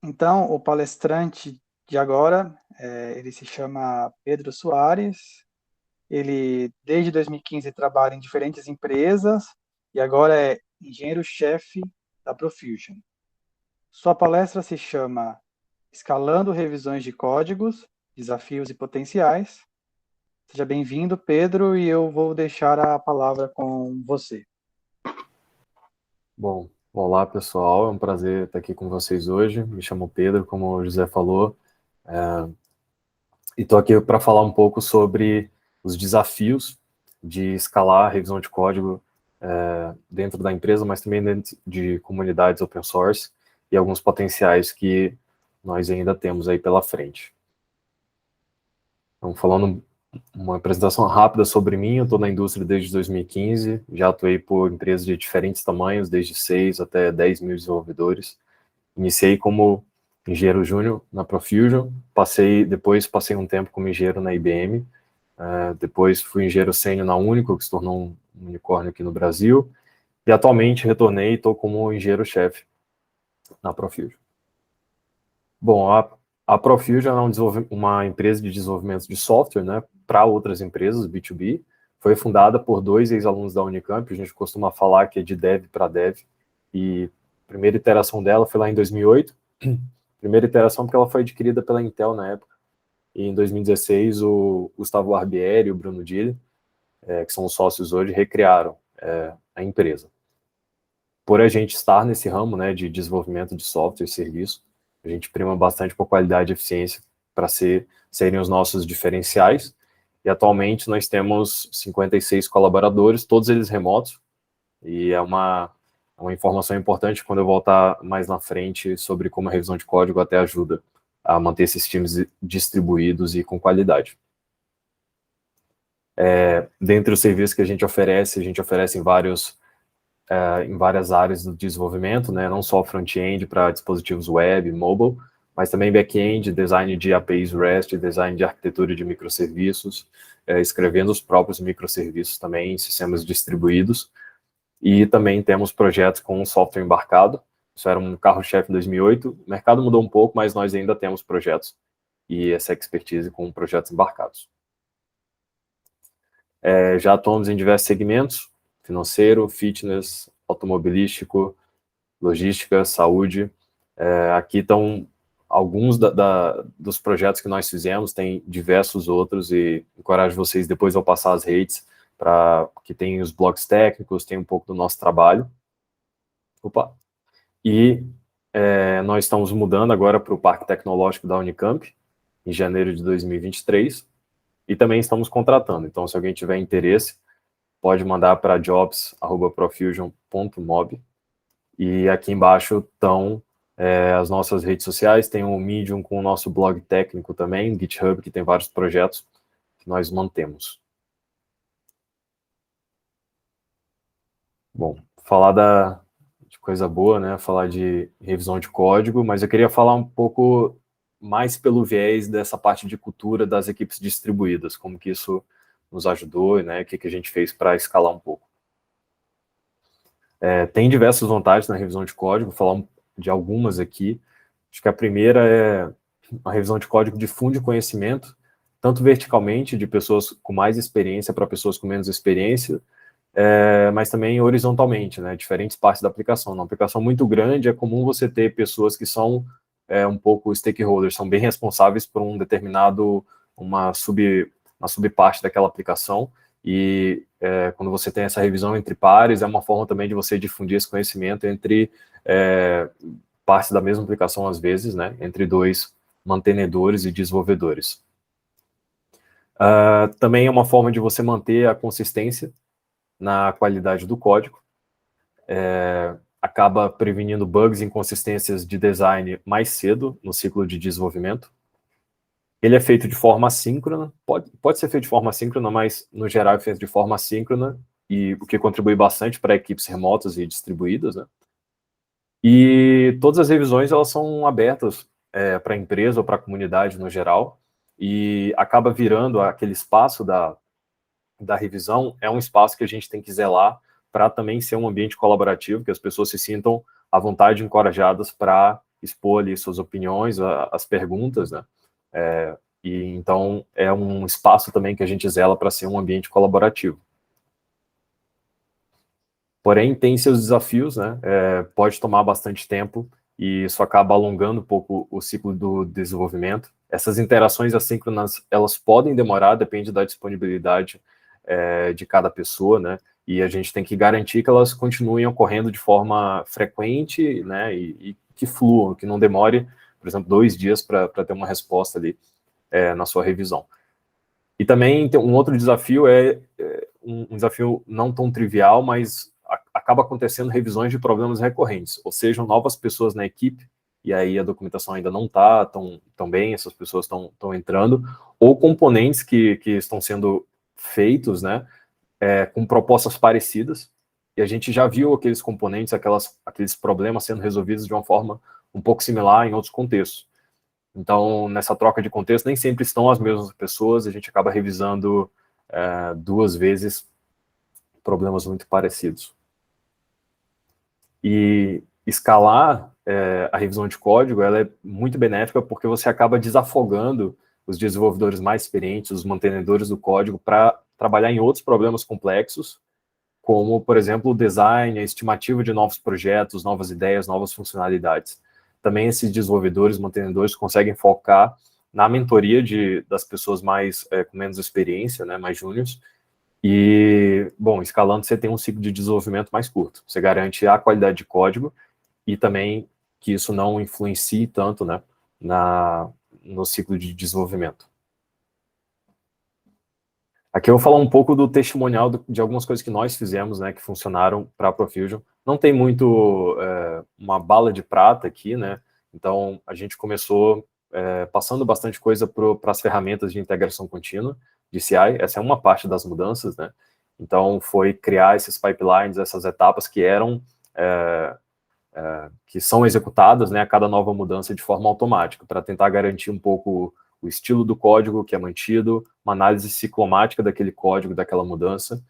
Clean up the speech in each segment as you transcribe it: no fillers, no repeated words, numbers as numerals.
Então, o palestrante de agora, ele se chama Pedro Soares. Ele, desde 2015, trabalha em diferentes empresas e agora é engenheiro-chefe da Profusion. Sua palestra se chama Escalando Revisões de Códigos, Desafios e Potenciais. Seja bem-vindo, Pedro, e eu vou deixar a palavra com você. Bom, olá pessoal, é um prazer estar aqui com vocês hoje. Me chamo Pedro, como o José falou, e estou aqui para falar um pouco sobre os desafios de escalar a revisão de código dentro da empresa, mas também dentro de comunidades open source e alguns potenciais que nós ainda temos aí pela frente. Então, falando uma apresentação rápida sobre mim, eu estou na indústria desde 2015, já atuei por empresas de diferentes tamanhos, desde 6 até 10 mil desenvolvedores. Iniciei como engenheiro júnior na Profusion, depois passei um tempo como engenheiro na IBM, depois fui engenheiro sênior na Unico, que se tornou um unicórnio aqui no Brasil, e atualmente retornei e estou como engenheiro-chefe na Profusion. Bom, a Profusion é uma empresa de desenvolvimento de software, né, para outras empresas, B2B. Foi fundada por 2 ex-alunos da Unicamp, a gente costuma falar que é de dev para dev, e a primeira iteração dela foi lá em 2008, primeira iteração porque ela foi adquirida pela Intel na época, e em 2016 o Gustavo Barbieri e o Bruno Dille, que são os sócios hoje, recriaram a empresa. Por a gente estar nesse ramo, né, de desenvolvimento de software e serviço, a gente prima bastante por qualidade e eficiência para serem os nossos diferenciais. E atualmente nós temos 56 colaboradores, todos eles remotos, e é uma informação importante quando eu voltar mais na frente sobre como a revisão de código até ajuda a manter esses times distribuídos e com qualidade. Dentre os serviços que a gente oferece em várias áreas do desenvolvimento, né, não só front-end para dispositivos web, mobile, mas também back-end, design de APIs REST, design de arquitetura de microserviços, escrevendo os próprios microserviços também em sistemas distribuídos, e também temos projetos com software embarcado. Isso era um carro-chefe em 2008, o mercado mudou um pouco, mas nós ainda temos projetos e essa expertise com projetos embarcados. Já atuamos em diversos segmentos: financeiro, fitness, automobilístico, logística, saúde. Aqui estão alguns dos projetos que nós fizemos, tem diversos outros, e encorajo vocês, depois eu passar as redes, que tem os blogs técnicos, tem um pouco do nosso trabalho. E nós estamos mudando agora para o Parque Tecnológico da Unicamp, em janeiro de 2023, e também estamos contratando. Então, se alguém tiver interesse, pode mandar para jobs@profusion.mob. E aqui embaixo estão as nossas redes sociais, tem o Medium com o nosso blog técnico também, GitHub, que tem vários projetos que nós mantemos. Bom, falar de coisa boa, né? Falar de revisão de código, mas eu queria falar um pouco mais pelo viés dessa parte de cultura das equipes distribuídas, como que isso nos ajudou, né? O que a gente fez para escalar um pouco. Tem diversas vantagens na revisão de código, vou falar de algumas aqui. Acho que a primeira é a revisão de código difunde conhecimento, tanto verticalmente, de pessoas com mais experiência para pessoas com menos experiência, mas também horizontalmente, né, diferentes partes da aplicação. Numa aplicação muito grande, é comum você ter pessoas que são um pouco stakeholders, são bem responsáveis por uma subparte daquela aplicação, e quando você tem essa revisão entre pares, é uma forma também de você difundir esse conhecimento entre partes da mesma aplicação, às vezes, né, entre 2 mantenedores e desenvolvedores. Também é uma forma de você manter a consistência na qualidade do código, acaba prevenindo bugs e inconsistências de design mais cedo no ciclo de desenvolvimento. Ele é feito de forma assíncrona, pode ser feito de forma assíncrona, mas no geral é feito de forma assíncrona, e o que contribui bastante para equipes remotas e distribuídas, né? E todas as revisões elas são abertas para a empresa ou para a comunidade no geral, e acaba virando aquele espaço da revisão, é um espaço que a gente tem que zelar para também ser um ambiente colaborativo, que as pessoas se sintam à vontade e encorajadas para expor ali suas opiniões, as perguntas, né? E então é um espaço também que a gente zela para ser um ambiente colaborativo. Porém, tem seus desafios, né? Pode tomar bastante tempo e isso acaba alongando um pouco o ciclo do desenvolvimento. Essas interações assíncronas, elas podem demorar, depende da disponibilidade de cada pessoa, né? E a gente tem que garantir que elas continuem ocorrendo de forma frequente, né? E que fluam, que não demore, por exemplo, 2 dias para ter uma resposta ali na sua revisão. E também tem um outro desafio, um desafio não tão trivial, mas acaba acontecendo revisões de problemas recorrentes, ou seja, novas pessoas na equipe, e aí a documentação ainda não está tão bem, essas pessoas estão entrando, ou componentes que estão sendo feitos, né, com propostas parecidas, e a gente já viu aqueles componentes, aqueles problemas sendo resolvidos de uma forma um pouco similar em outros contextos. Então, nessa troca de contexto, nem sempre estão as mesmas pessoas, a gente acaba revisando 2 vezes problemas muito parecidos. E escalar a revisão de código, ela é muito benéfica porque você acaba desafogando os desenvolvedores mais experientes, os mantenedores do código, para trabalhar em outros problemas complexos, como, por exemplo, o design, a estimativa de novos projetos, novas ideias, novas funcionalidades. Também esses desenvolvedores, mantenedores, conseguem focar na mentoria das pessoas com menos experiência, né, mais júniores. E, bom, escalando, você tem um ciclo de desenvolvimento mais curto. Você garante a qualidade de código e também que isso não influencie tanto, né, no ciclo de desenvolvimento. Aqui eu vou falar um pouco do testemunial de algumas coisas que nós fizemos, né, que funcionaram para a Profusion. Não tem muito uma bala de prata aqui, né? Então, a gente começou passando bastante coisa para as ferramentas de integração contínua, de CI. Essa é uma parte das mudanças, né? Então, foi criar esses pipelines, essas etapas que que são executadas, né, a cada nova mudança de forma automática, para tentar garantir um pouco o estilo do código que é mantido, uma análise ciclomática daquele código, daquela mudança.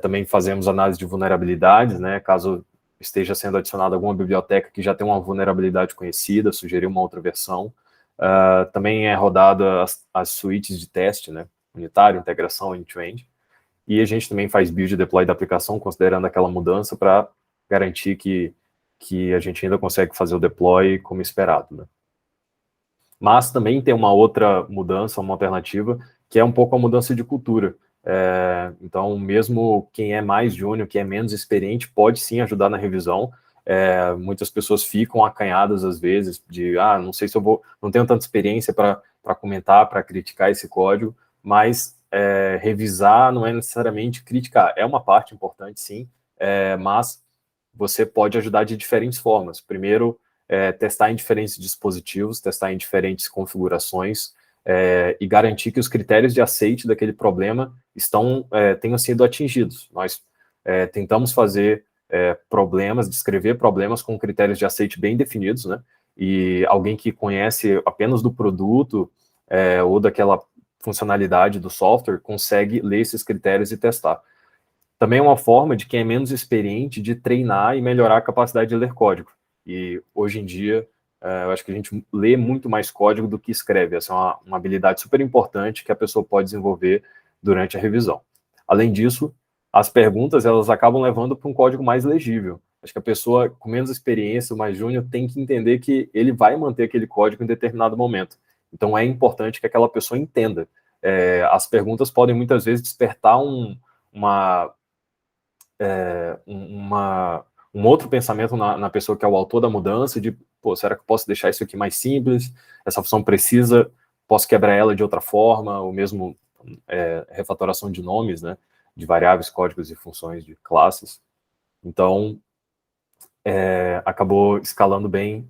Também fazemos análise de vulnerabilidades, né, caso esteja sendo adicionada alguma biblioteca que já tem uma vulnerabilidade conhecida, sugerir uma outra versão. Também é rodada as suítes de teste, né, unitário, integração, end-to-end. E a gente também faz build e deploy da aplicação, considerando aquela mudança, para garantir que a gente ainda consegue fazer o deploy como esperado, né? Mas também tem uma outra mudança, uma alternativa, que é um pouco a mudança de cultura. Então, mesmo quem é mais júnior, quem é menos experiente, pode sim ajudar na revisão. Muitas pessoas ficam acanhadas, às vezes, de, não sei se eu não tenho tanta experiência para comentar, para criticar esse código, mas revisar não é necessariamente criticar. É uma parte importante, sim, mas você pode ajudar de diferentes formas. Primeiro, testar em diferentes dispositivos, testar em diferentes configurações, e garantir que os critérios de aceite daquele problema tenham sido atingidos. Nós tentamos fazer descrever problemas com critérios de aceite bem definidos, né? E alguém que conhece apenas do produto ou daquela funcionalidade do software consegue ler esses critérios e testar. Também é uma forma de quem é menos experiente de treinar e melhorar a capacidade de ler código. E hoje em dia, eu acho que a gente lê muito mais código do que escreve. Essa é uma habilidade super importante que a pessoa pode desenvolver durante a revisão. Além disso, as perguntas elas acabam levando para um código mais legível. Acho que a pessoa com menos experiência, o mais júnior, tem que entender que ele vai manter aquele código em determinado momento. Então, é importante que aquela pessoa entenda. As perguntas podem muitas vezes despertar um outro pensamento na pessoa que é o autor da mudança, de, será que eu posso deixar isso aqui mais simples? Essa função posso quebrar ela de outra forma, ou mesmo refatoração de nomes, né, de variáveis, códigos e funções de classes. Então, acabou escalando bem,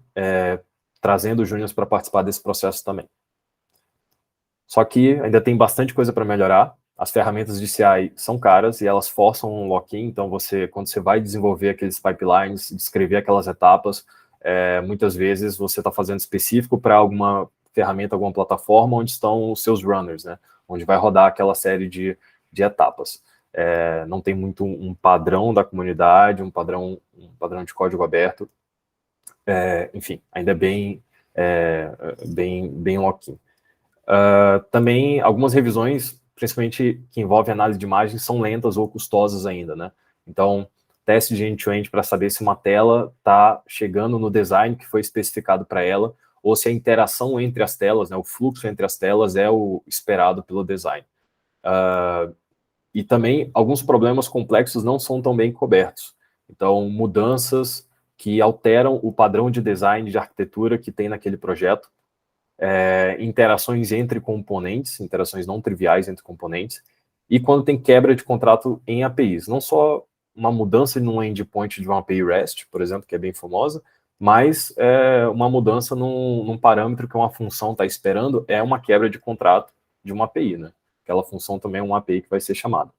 trazendo os júniors para participar desse processo também. Só que ainda tem bastante coisa para melhorar. As ferramentas de CI são caras e elas forçam um lock-in, então quando você vai desenvolver aqueles pipelines, descrever aquelas etapas, muitas vezes você está fazendo específico para alguma ferramenta, alguma plataforma onde estão os seus runners, né? Onde vai rodar aquela série de etapas. Não tem muito um padrão da comunidade, um padrão de código aberto, enfim, ainda é bem lock-in. Também algumas revisões, principalmente que envolvem análise de imagens, são lentas ou custosas ainda, né? Então, teste de end-to-end para saber se uma tela está chegando no design que foi especificado para ela, ou se a interação entre as telas, né, o fluxo entre as telas é o esperado pelo design. E também, alguns problemas complexos não são tão bem cobertos. Então, mudanças que alteram o padrão de design, de arquitetura que tem naquele projeto, interações entre componentes, interações não triviais entre componentes, e quando tem quebra de contrato em APIs. Não só uma mudança num endpoint de uma API REST, por exemplo, que é bem famosa, mas uma mudança num parâmetro que uma função está esperando é uma quebra de contrato de uma API, né? Aquela função também é uma API que vai ser chamada.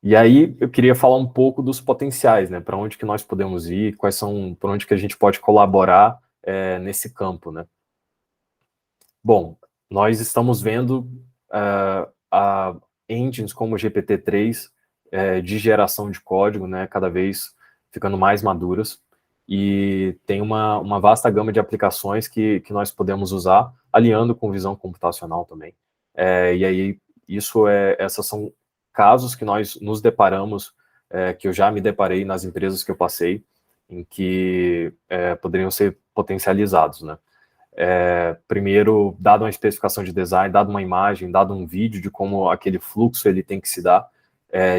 E aí eu queria falar um pouco dos potenciais, né? Para onde que nós podemos ir, para onde que a gente pode colaborar nesse campo, né? Bom, nós estamos vendo a engines como o GPT-3 de geração de código, né? Cada vez ficando mais maduras, e tem uma vasta gama de aplicações que nós podemos usar, alinhando com visão computacional também. E aí, essas são casos que nós nos deparamos, que eu já me deparei nas empresas que eu passei, em que poderiam ser potencializados, né? Primeiro, dado uma especificação de design, dado uma imagem, dado um vídeo de como aquele fluxo ele tem que se dar,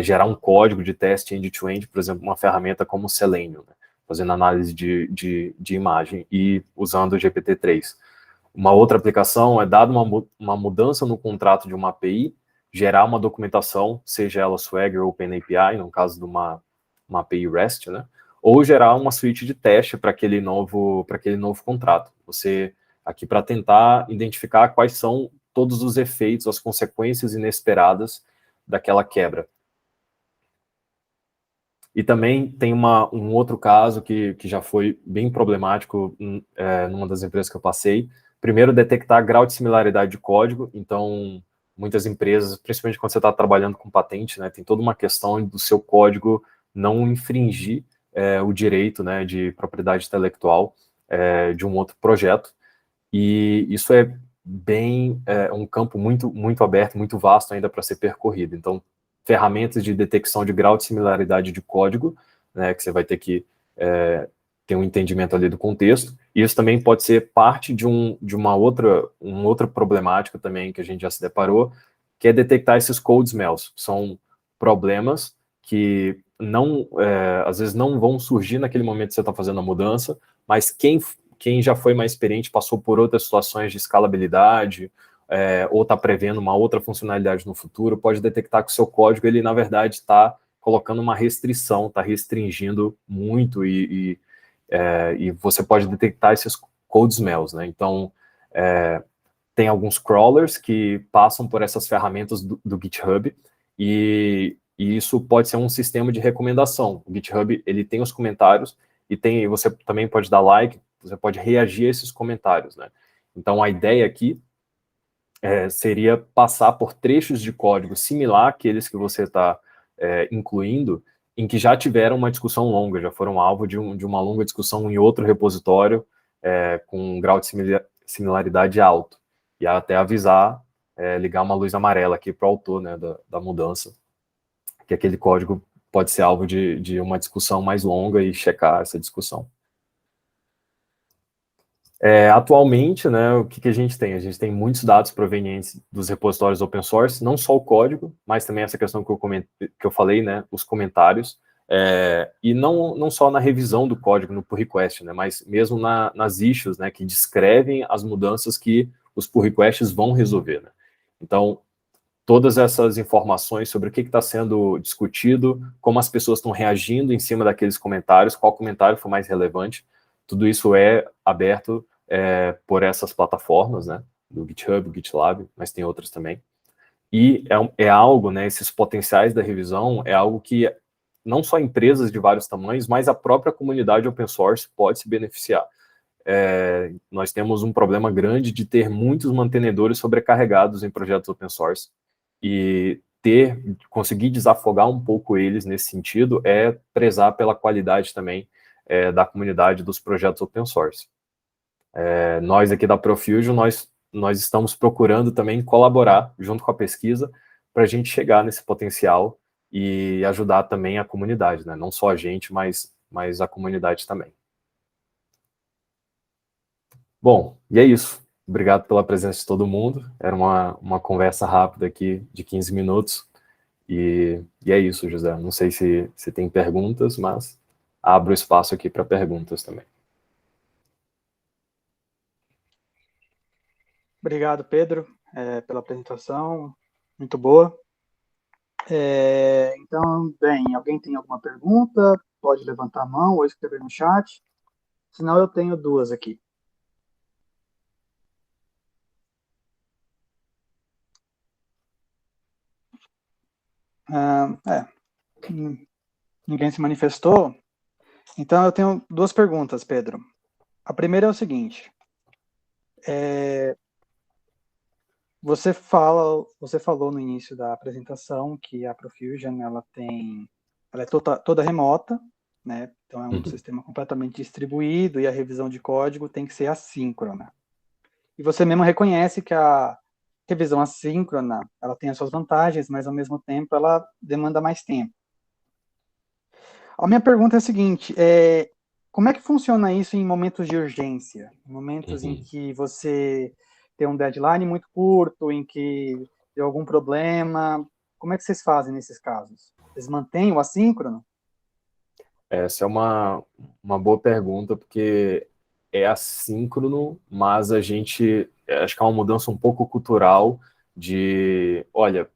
gerar um código de teste end-to-end, por exemplo, uma ferramenta como o Selenium, né? Fazendo análise de imagem e usando o GPT-3. Uma outra aplicação é, dado uma mudança no contrato de uma API, gerar uma documentação, seja ela Swagger ou OpenAPI, no caso de uma API REST, né? Ou gerar uma suíte de teste para aquele novo contrato. Você, aqui para tentar identificar quais são todos os efeitos, as consequências inesperadas daquela quebra. E também tem um outro caso que já foi bem problemático numa das empresas que eu passei. Primeiro, detectar grau de similaridade de código. Então, muitas empresas, principalmente quando você está trabalhando com patente, né, tem toda uma questão do seu código não infringir o direito, né, de propriedade intelectual de um outro projeto. E isso é um campo muito, muito aberto, muito vasto ainda para ser percorrido. Então, ferramentas de detecção de grau de similaridade de código, né, que você vai ter que ter um entendimento ali do contexto. E isso também pode ser parte de uma outra problemática também que a gente já se deparou, que é detectar esses code smells. São problemas que às vezes não vão surgir naquele momento que você está fazendo a mudança, mas quem já foi mais experiente, passou por outras situações de escalabilidade, ou está prevendo uma outra funcionalidade no futuro, pode detectar que o seu código, ele na verdade está colocando uma restrição, está restringindo muito, e você pode detectar esses code smells, né? Então, tem alguns crawlers que passam por essas ferramentas do GitHub, e isso pode ser um sistema de recomendação. O GitHub, ele tem os comentários, e você também pode dar like, você pode reagir a esses comentários, né? Então, a ideia aqui seria passar por trechos de código similar àqueles que você está incluindo, em que já tiveram uma discussão longa, já foram alvo de uma longa discussão em outro repositório, com um grau de similaridade alto. E até avisar, ligar uma luz amarela aqui para o autor, né, da mudança, que aquele código pode ser alvo de uma discussão mais longa, e checar essa discussão. Atualmente, né, o que a gente tem? A gente tem muitos dados provenientes dos repositórios open source, não só o código, mas também essa questão que eu falei, né, os comentários, e não só na revisão do código, no pull request, né, mas mesmo nas issues, né, que descrevem as mudanças que os pull requests vão resolver, né? Então, todas essas informações sobre o que está sendo discutido, como as pessoas estão reagindo em cima daqueles comentários, qual comentário foi mais relevante, tudo isso é aberto por essas plataformas, né, do GitHub, GitLab, mas tem outras também. E é algo, né, esses potenciais da revisão é algo que não só empresas de vários tamanhos, mas a própria comunidade open source pode se beneficiar. Nós temos um problema grande de ter muitos mantenedores sobrecarregados em projetos open source, e conseguir desafogar um pouco eles nesse sentido prezar pela qualidade também da comunidade dos projetos open source. Nós aqui da Profusion, nós estamos procurando também colaborar junto com a pesquisa para a gente chegar nesse potencial e ajudar também a comunidade, né? Não só a gente, mas a comunidade também. Bom, e é isso. Obrigado pela presença de todo mundo. Era uma conversa rápida aqui de 15 minutos. E é isso, José. Não sei se tem perguntas, mas abro espaço aqui para perguntas também. Obrigado, Pedro, pela apresentação, muito boa. Então, bem, alguém tem alguma pergunta? Pode levantar a mão ou escrever no chat. Senão eu tenho duas aqui. Ninguém se manifestou? Então eu tenho duas perguntas, Pedro. A primeira é o seguinte: você falou no início da apresentação que a Profusion ela é toda remota, né? Então é um sistema completamente distribuído e a revisão de código tem que ser assíncrona. E você mesmo reconhece que a revisão assíncrona ela tem as suas vantagens, mas ao mesmo tempo ela demanda mais tempo. A minha pergunta é a seguinte: como é que funciona isso em momentos de urgência? Em momentos em que você tem um deadline muito curto, em que tem algum problema, como é que vocês fazem nesses casos? Vocês mantêm o assíncrono? Essa é uma boa pergunta, porque é assíncrono, mas a gente, acho que é uma mudança um pouco cultural de, olha,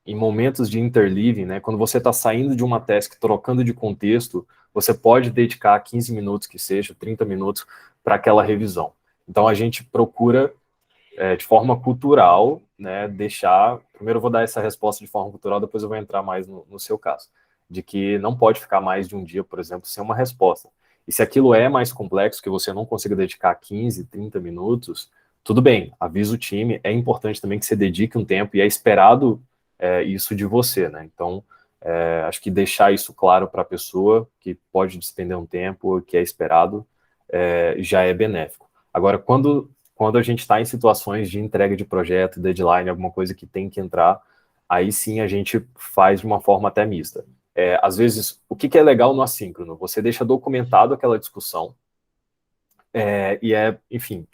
em momentos de interleaving, né, quando você está saindo de uma task, trocando de contexto, você pode dedicar 15 minutos que seja, 30 minutos para aquela revisão. Então a gente procura, de forma cultural, né, deixar, primeiro eu vou dar essa resposta de forma cultural, depois eu vou entrar mais no seu caso, de que não pode ficar mais de um dia, por exemplo, sem uma resposta. E se aquilo é mais complexo, que você não consiga dedicar 15, 30 minutos, tudo bem, avisa o time, é importante também que você dedique um tempo, e é esperado isso de você, né? Então, acho que deixar isso claro para a pessoa, que pode despender um tempo, que é esperado, já é benéfico. Agora, quando a gente está em situações de entrega de projeto, deadline, alguma coisa que tem que entrar, aí sim a gente faz de uma forma até mista. Às vezes, o que é legal no assíncrono? Você deixa documentado aquela discussão, enfim,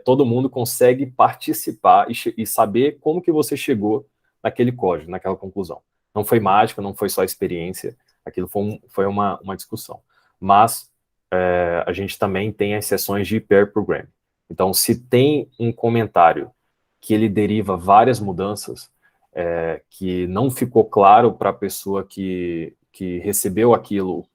todo mundo consegue participar e saber como que você chegou naquele código, naquela conclusão. Não foi mágica, não foi só experiência, aquilo foi uma discussão. Mas a gente também tem as sessões de pair programming. Então, se tem um comentário que ele deriva várias mudanças, que não ficou claro para a pessoa que recebeu aquilo,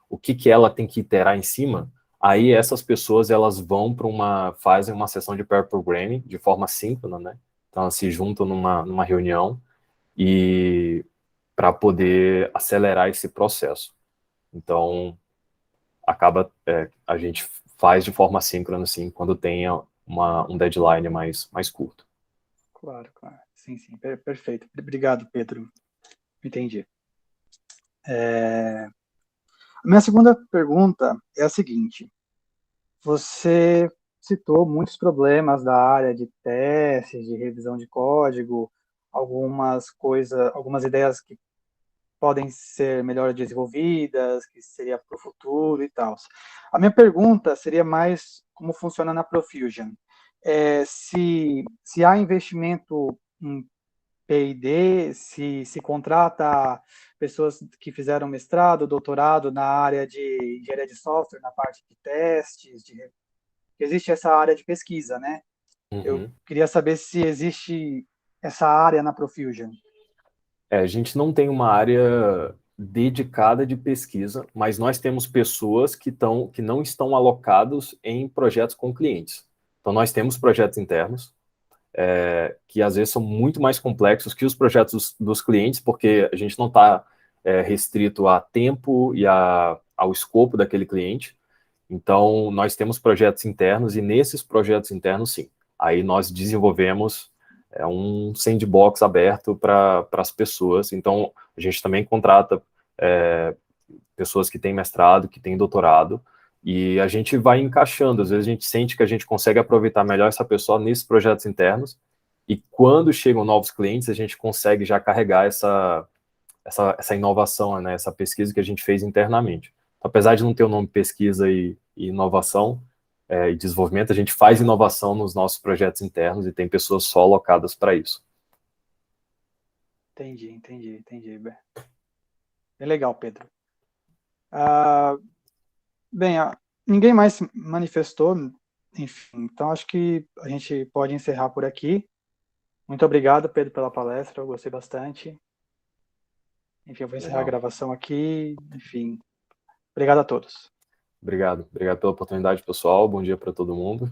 o que ela tem que iterar em cima, aí essas pessoas elas vão para fazem uma sessão de pair programming de forma síncrona, né? Então elas se juntam numa reunião e para poder acelerar esse processo. Então a gente faz de forma síncrona, assim, quando tem um deadline mais curto. Claro, claro. Sim, sim. Perfeito. Obrigado, Pedro. Entendi. A minha segunda pergunta é a seguinte: você citou muitos problemas da área de testes, de revisão de código, algumas ideias que podem ser melhor desenvolvidas, que seria para o futuro e tal. A minha pergunta seria mais como funciona na Profusion. Se há investimento em P&D, se contrata pessoas que fizeram mestrado, doutorado na área de engenharia de software, na parte de testes, existe essa área de pesquisa, né? Eu queria saber se existe essa área na Profusion. A gente não tem uma área dedicada de pesquisa, mas nós temos pessoas que não estão alocados em projetos com clientes. Então, nós temos projetos internos, que às vezes são muito mais complexos que os projetos dos clientes, porque a gente não está restrito a tempo e ao escopo daquele cliente. Então, nós temos projetos internos e nesses projetos internos, sim. Aí nós desenvolvemos um sandbox aberto para as pessoas. Então, a gente também contrata pessoas que têm mestrado, que têm doutorado, e a gente vai encaixando. Às vezes a gente sente que a gente consegue aproveitar melhor essa pessoa nesses projetos internos, e quando chegam novos clientes, a gente consegue já carregar essa inovação, né, essa pesquisa que a gente fez internamente. Apesar de não ter o nome pesquisa e inovação e desenvolvimento, a gente faz inovação nos nossos projetos internos e tem pessoas só alocadas para isso. Entendi. É legal, Pedro. Bem, ninguém mais se manifestou, enfim, então acho que a gente pode encerrar por aqui. Muito obrigado, Pedro, pela palestra, eu gostei bastante. Enfim, eu vou encerrar a Legal. gravação aqui, enfim. Obrigado a todos. Obrigado pela oportunidade, pessoal. Bom dia para todo mundo.